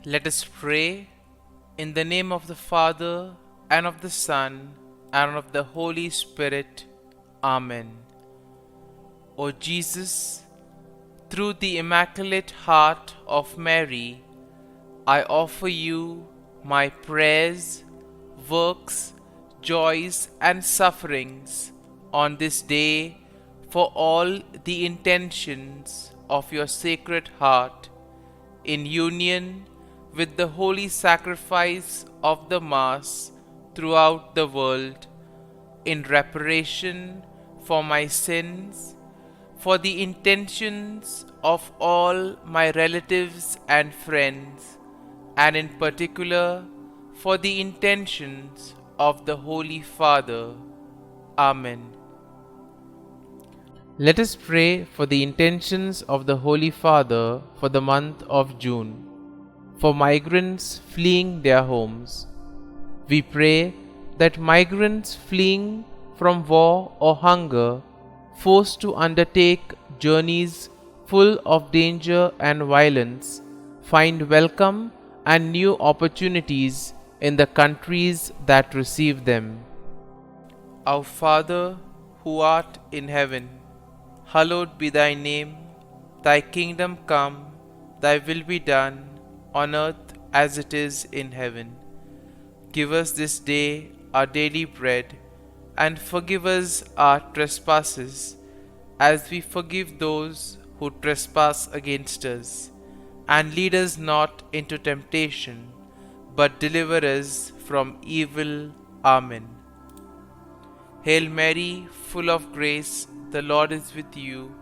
Let us pray in the name of the Father, and of the Son, and of the Holy Spirit. Amen. O Jesus, through the Immaculate Heart of Mary, I offer you my prayers, works, joys, and sufferings on this day for all the intentions of your Sacred Heart, in union with the holy sacrifice of the Mass throughout the world, in reparation for my sins, for the intentions of all my relatives and friends, and in particular for the intentions of the Holy Father. Amen. Let us pray for the intentions of the Holy Father for the month of June, for migrants fleeing their homes. We pray that migrants fleeing from war or hunger, forced to undertake journeys full of danger and violence, find welcome and new opportunities in the countries that receive them. Our Father, who art in heaven, hallowed be thy name. Thy kingdom come, thy will be done, on earth as it is in heaven. Give us this day our daily bread, and forgive us our trespasses, as we forgive those who trespass against us. And lead us not into temptation, but deliver us from evil. Amen. Hail Mary, full of grace, the Lord is with you.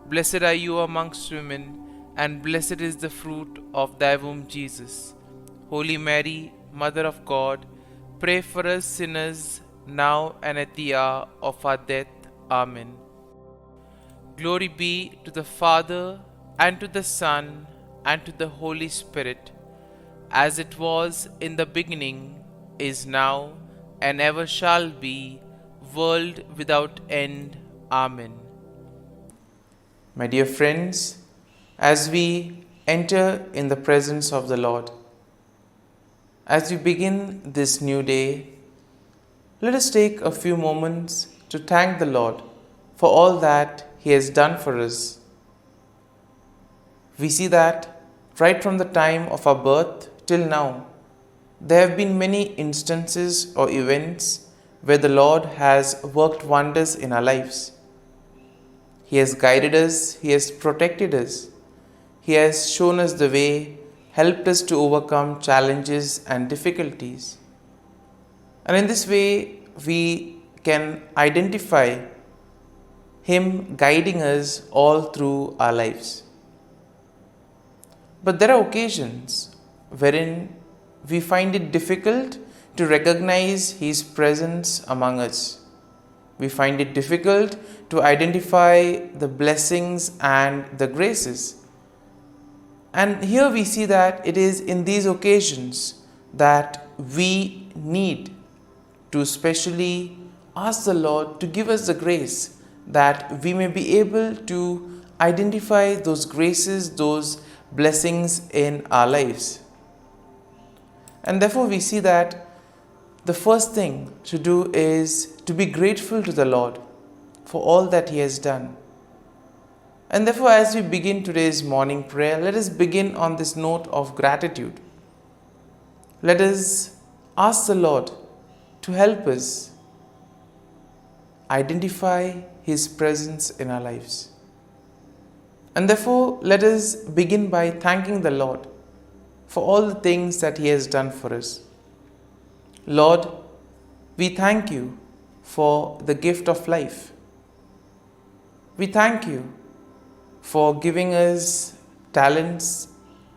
Blessed are you amongst women, and blessed is the fruit of thy womb, Jesus. Holy Mary, Mother of God, pray for us sinners, now and at the hour of our death. Amen. Glory be to the Father, and to the Son, and to the Holy Spirit, as it was in the beginning, is now, and ever shall be, world without end. Amen. My dear friends, as we enter in the presence of the Lord, as we begin this new day, let us take a few moments to thank the Lord for all that He has done for us. We see that right from the time of our birth till now, there have been many instances or events where the Lord has worked wonders in our lives. He has guided us, He has protected us, He has shown us the way, helped us to overcome challenges and difficulties. And in this way, we can identify Him guiding us all through our lives. But there are occasions wherein we find it difficult to recognize His presence among us. We find it difficult to identify the blessings and the graces. And here we see that it is in these occasions that we need to specially ask the Lord to give us the grace that we may be able to identify those graces, those blessings in our lives. And therefore we see that the first thing to do is to be grateful to the Lord for all that He has done. And therefore, as we begin today's morning prayer, let us begin on this note of gratitude. Let us ask the Lord to help us identify His presence in our lives. And therefore, let us begin by thanking the Lord for all the things that He has done for us. Lord, we thank You for the gift of life. We thank You for giving us talents,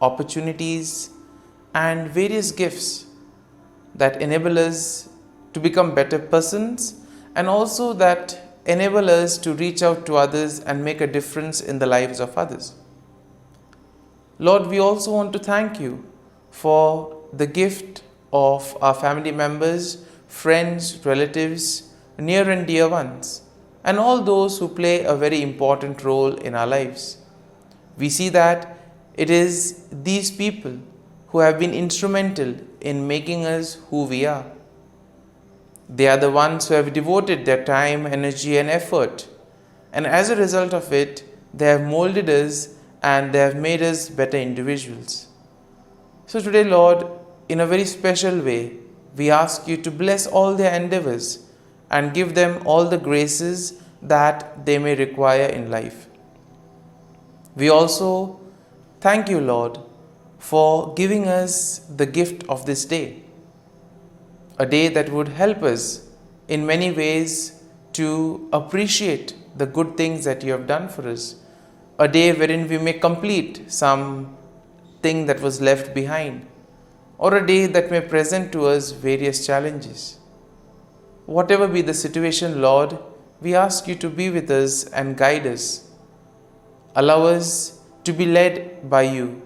opportunities, and various gifts that enable us to become better persons, and also that enable us to reach out to others and make a difference in the lives of others. Lord, we also want to thank You for the gift of our family members, friends, relatives, near and dear ones, and all those who play a very important role in our lives. We see that it is these people who who have been instrumental in making us who we are. They are the ones who have devoted their time, energy, and effort, and as a result of it, they have molded us and they have made us better individuals. So today, Lord, in a very special way, we ask you to bless all their endeavors and give them all the graces that they may require in life. We also thank you, Lord, for giving us the gift of this day, a day that would help us in many ways to appreciate the good things that you have done for us, a day wherein we may complete some thing that was left behind, or a day that may present to us various challenges. Whatever be the situation, Lord, we ask you to be with us and guide us. Allow us to be led by you.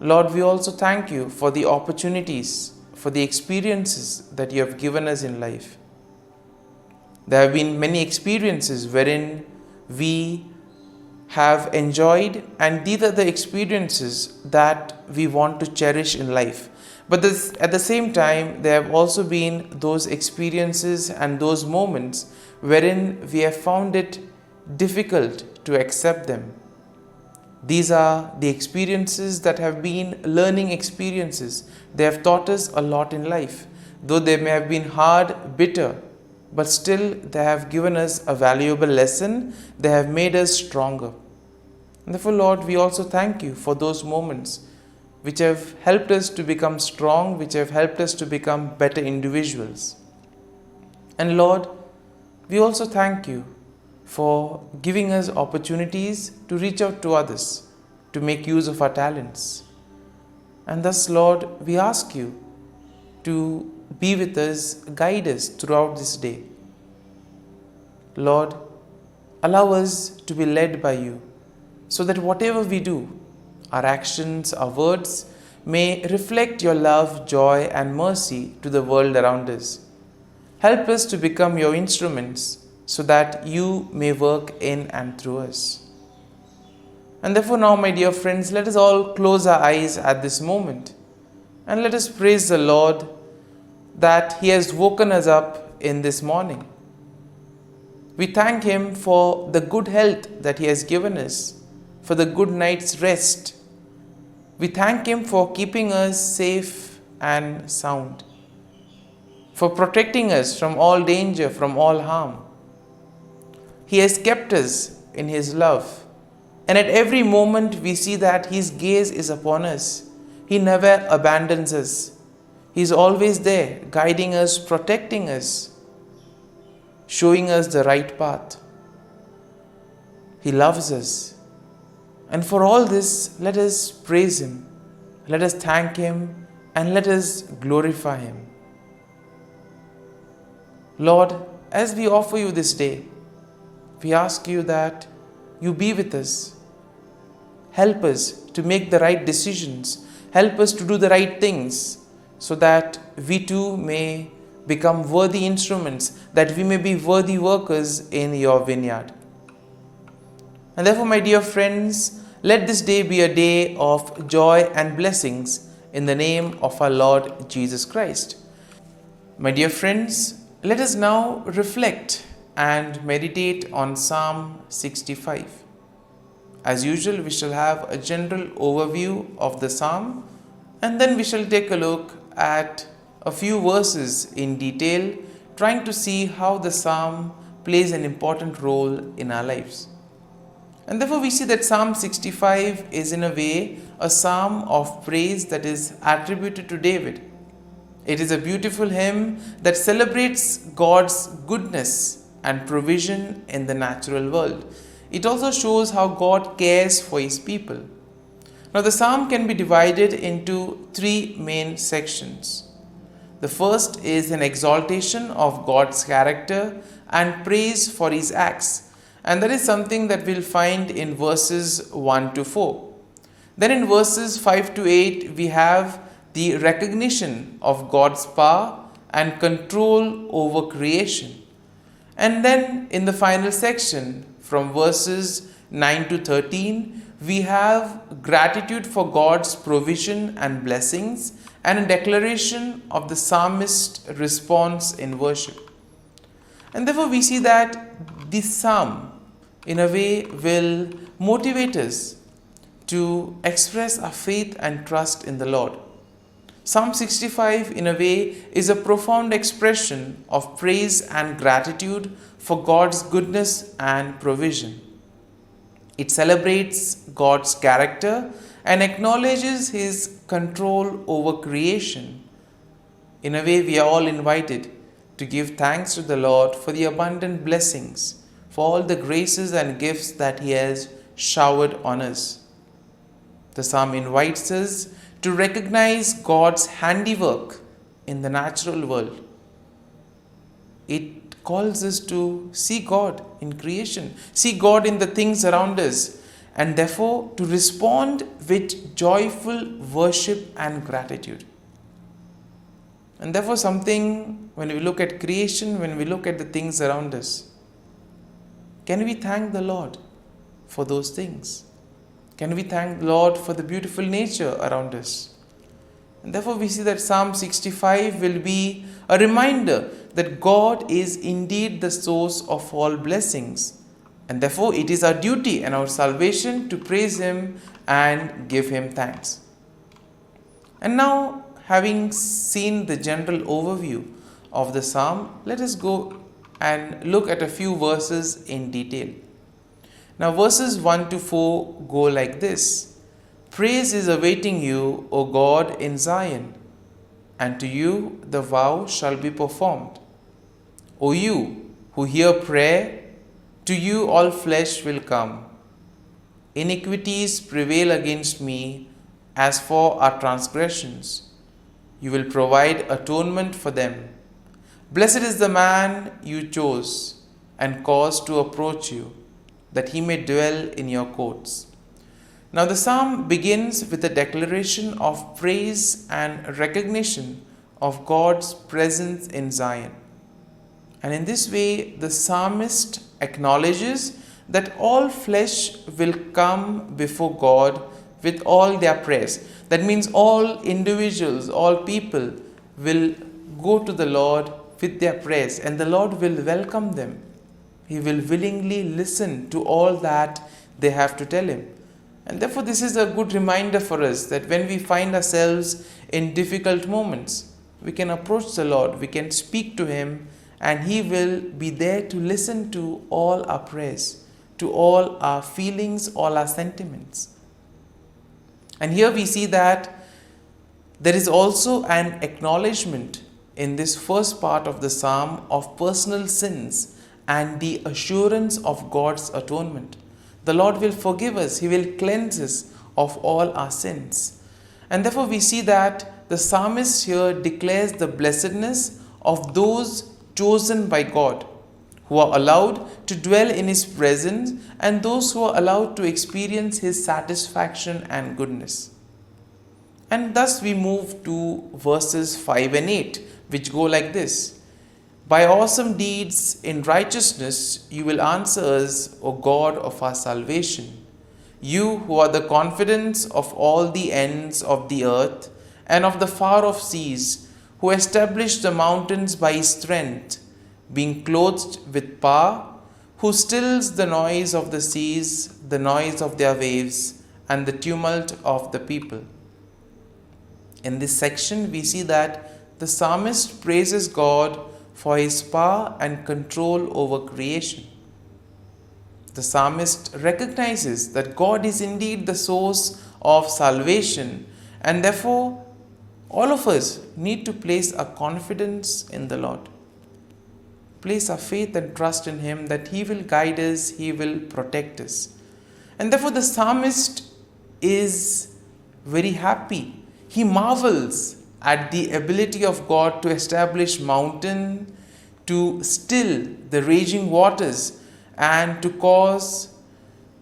Lord, we also thank you for the opportunities, for the experiences that you have given us in life. There have been many experiences wherein we have enjoyed, and these are the experiences that we want to cherish in life. But at the same time, there have also been those experiences and those moments wherein we have found it difficult to accept them. These are the experiences that have been learning experiences. They have taught us a lot in life. Though they may have been hard, bitter, but still they have given us a valuable lesson. They have made us stronger. And therefore, Lord, we also thank you for those moments which have helped us to become strong, which have helped us to become better individuals. And Lord, we also thank you for giving us opportunities to reach out to others, to make use of our talents. And thus, Lord, we ask you to be with us, guide us throughout this day. Lord, allow us to be led by you, so that whatever we do, our actions, our words, may reflect your love, joy, and mercy to the world around us. Help us to become your instruments, so that you may work in and through us. And therefore now, my dear friends, let us all close our eyes at this moment and let us praise the Lord that He has woken us up in this morning. We thank Him for the good health that He has given us, for the good night's rest. We thank Him for keeping us safe and sound, for protecting us from all danger, from all harm. He has kept us in His love, and at every moment we see that His gaze is upon us. He never abandons us. He is always there, guiding us, protecting us, showing us the right path. He loves us. And for all this, let us praise Him, let us thank Him, and let us glorify Him. Lord, as we offer you this day, we ask you that you be with us. Help us to make the right decisions. Help us to do the right things, so that we too may become worthy instruments, that we may be worthy workers in your vineyard. And therefore, my dear friends, let this day be a day of joy and blessings in the name of our Lord Jesus Christ. My dear friends, let us now reflect and meditate on Psalm 65. As usual, we shall have a general overview of the psalm, and then we shall take a look at a few verses in detail, trying to see how the psalm plays an important role in our lives. And therefore we see that Psalm 65 is in a way a psalm of praise that is attributed to David. It is a beautiful hymn that celebrates God's goodness and provision in the natural world. It also shows how God cares for His people. Now the psalm can be divided into three main sections. The first is an exaltation of God's character and praise for His acts, and that is something that we'll find in verses 1 to 4. Then in verses 5 to 8 we have the recognition of God's power and control over creation. And then in the final section, from verses 9 to 13, we have gratitude for God's provision and blessings and a declaration of the psalmist's response in worship. And therefore we see that this psalm in a way will motivate us to express our faith and trust in the Lord. Psalm 65 in a way is a profound expression of praise and gratitude for God's goodness and provision. It celebrates God's character and acknowledges His control over creation. In a way, we are all invited to give thanks to the Lord for the abundant blessings, for all the graces and gifts that He has showered on us. The psalm invites us to recognize God's handiwork in the natural world. It calls us to see God in creation, see God in the things around us, and therefore to respond with joyful worship and gratitude. And therefore something, when we look at creation, when we look at the things around us, can we thank the Lord for those things? Can we thank the Lord for the beautiful nature around us? And therefore we see that Psalm 65 will be a reminder that God is indeed the source of all blessings. And therefore it is our duty and our salvation to praise Him and give Him thanks. And now, having seen the general overview of the psalm, let us go and look at a few verses in detail. Now verses 1 to 4 go like this. Praise is awaiting you, O God, in Zion, and to you the vow shall be performed. O you who hear prayer, to you all flesh will come. Iniquities prevail against me, as for our transgressions. You will provide atonement for them. Blessed is the man you chose and caused to approach you, that he may dwell in your courts. Now the psalm begins with a declaration of praise and recognition of God's presence in Zion. And in this way, the psalmist acknowledges that all flesh will come before God with all their prayers. That means all individuals, all people will go to the Lord with their prayers, and the Lord will welcome them. He will willingly listen to all that they have to tell Him. And therefore this is a good reminder for us that when we find ourselves in difficult moments, we can approach the Lord, we can speak to Him, and He will be there to listen to all our prayers, to all our feelings, all our sentiments. And here we see that there is also an acknowledgement in this first part of the psalm of personal sins and the assurance of God's atonement. The Lord will forgive us. He will cleanse us of all our sins. And therefore we see that the psalmist here declares the blessedness of those chosen by God, who are allowed to dwell in His presence, and those who are allowed to experience His satisfaction and goodness. And thus we move to verses 5 and 8, which go like this. By awesome deeds in righteousness you will answer us, O God of our salvation. You who are the confidence of all the ends of the earth and of the far off seas, who established the mountains by His strength, being clothed with power, who stills the noise of the seas, the noise of their waves, and the tumult of the people. In this section, we see that the psalmist praises God for His power and control over creation. The psalmist recognizes that God is indeed the source of salvation, and therefore all of us need to place our confidence in the Lord. Place our faith and trust in Him that He will guide us, He will protect us. And therefore the psalmist is very happy. He marvels at the ability of God to establish mountain, to still the raging waters, and to cause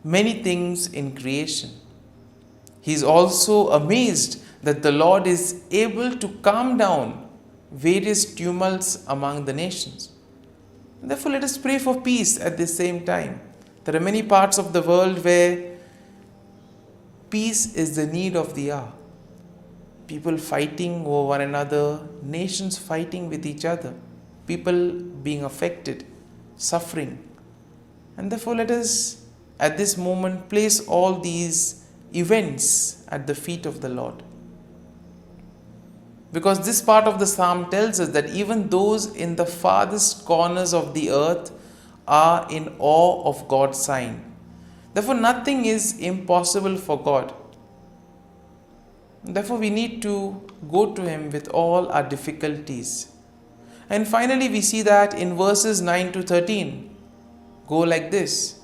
many things in creation. He is also amazed that the Lord is able to calm down various tumults among the nations. Therefore, let us pray for peace at the same time. There are many parts of the world where Peace is the need of the hour. People fighting over one another, nations fighting with each other, people being affected, suffering. And therefore, let us at this moment place all these events at the feet of the Lord. Because this part of the psalm tells us that even those in the farthest corners of the earth are in awe of God's sign. Therefore, nothing is impossible for God. Therefore, we need to go to Him with all our difficulties. And finally, we see that in verses 9 to 13, go like this: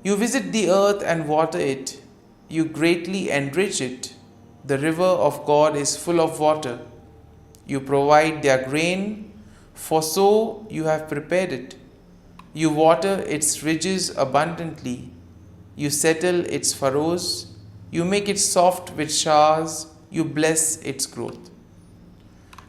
You visit the earth and water it, you greatly enrich it. The river of God is full of water. You provide their grain, for so you have prepared it. You water its ridges abundantly. You settle its furrows. You make it soft with showers. You bless its growth.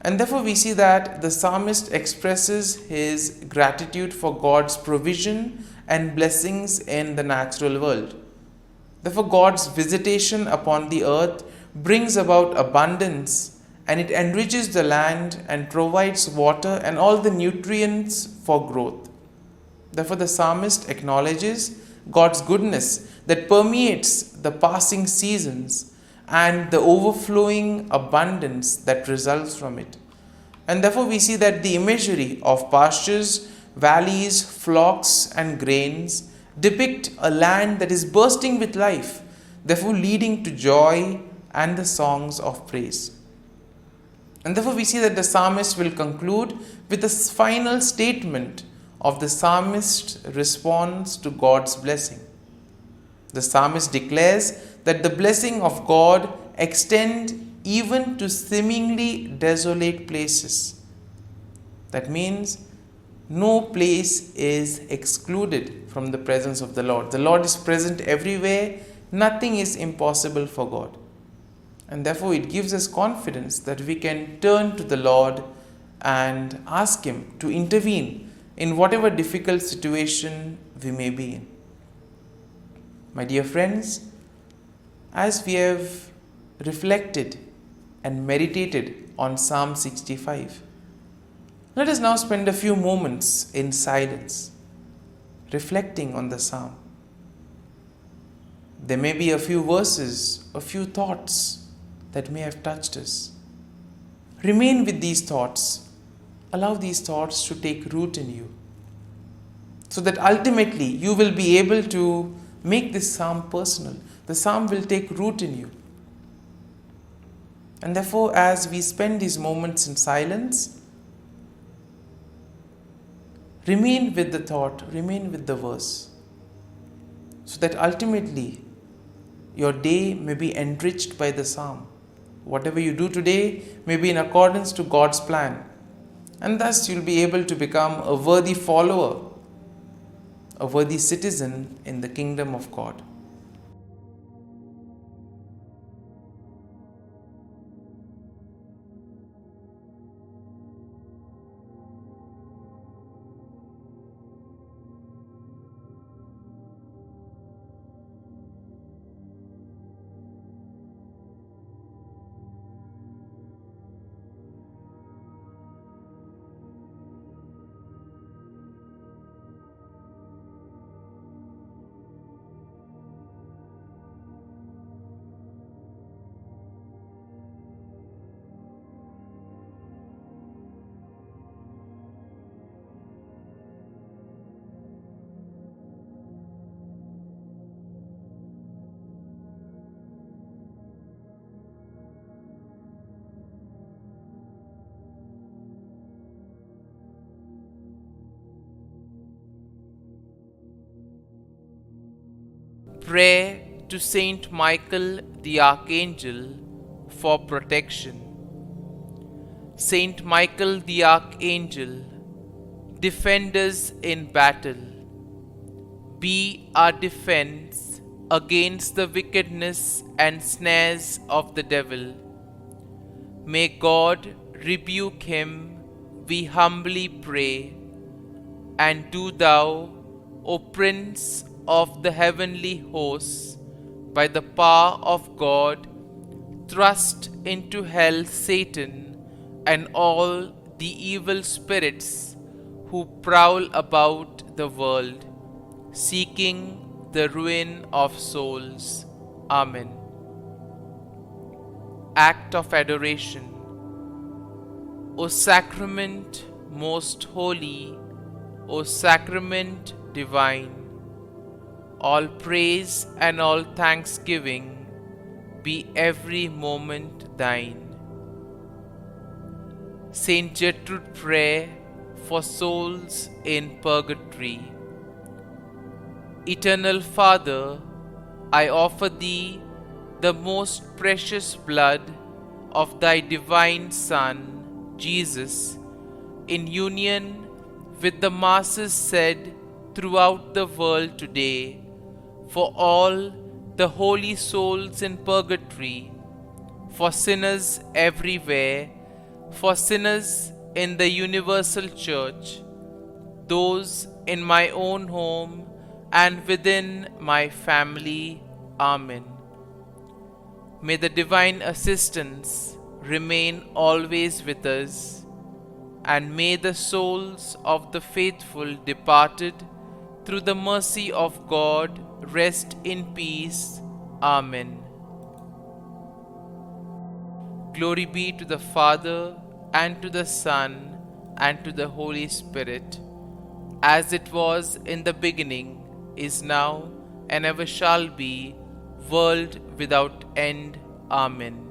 And therefore we see that the psalmist expresses his gratitude for God's provision and blessings in the natural world. Therefore God's visitation upon the earth brings about abundance, and it enriches the land and provides water and all the nutrients for growth. Therefore the psalmist acknowledges God's goodness that permeates the passing seasons and the overflowing abundance that results from it. And therefore we see that the imagery of pastures, valleys, flocks and grains depict a land that is bursting with life, therefore leading to joy and the songs of praise. And therefore we see that the psalmist will conclude with a final statement of the psalmist's response to God's blessing. The psalmist declares that the blessing of God extends even to seemingly desolate places. That means no place is excluded from the presence of the Lord. The Lord is present everywhere. Nothing is impossible for God. And therefore it gives us confidence that we can turn to the Lord and ask Him to intervene in whatever difficult situation we may be in. My dear friends, as we have reflected and meditated on Psalm 65, let us now spend a few moments in silence, reflecting on the psalm. There may be a few verses, a few thoughts that may have touched us. Remain with these thoughts. Allow these thoughts to take root in you, so that ultimately you will be able to make this psalm personal. The psalm will take root in you. And therefore, as we spend these moments in silence, remain with the thought, remain with the verse, so that ultimately your day may be enriched by the psalm. Whatever you do today may be in accordance to God's plan, and thus you'll be able to become a worthy follower, a worthy citizen in the kingdom of God. Prayer to Saint Michael the Archangel for protection. Saint Michael the Archangel, defend us in battle. Be our defense against the wickedness and snares of the devil. May God rebuke him, we humbly pray. And do thou, O Prince of the heavenly hosts, by the power of God, thrust into hell Satan and all the evil spirits who prowl about the world, seeking the ruin of souls. Amen. Act of Adoration. O Sacrament most holy, O Sacrament divine, all praise and all thanksgiving be every moment thine. Saint Gertrude Prayer for souls in purgatory. Eternal Father, I offer Thee the most precious blood of Thy divine Son, Jesus, in union with the masses said throughout the world today, for all the holy souls in purgatory, for sinners everywhere, for sinners in the universal church, those in my own home and within my family. Amen. May the divine assistance remain always with us, and may the souls of the faithful departed through the mercy of God rest in peace. Amen. Glory be to the Father, and to the Son, and to the Holy Spirit, as it was in the beginning, is now, and ever shall be, world without end. Amen.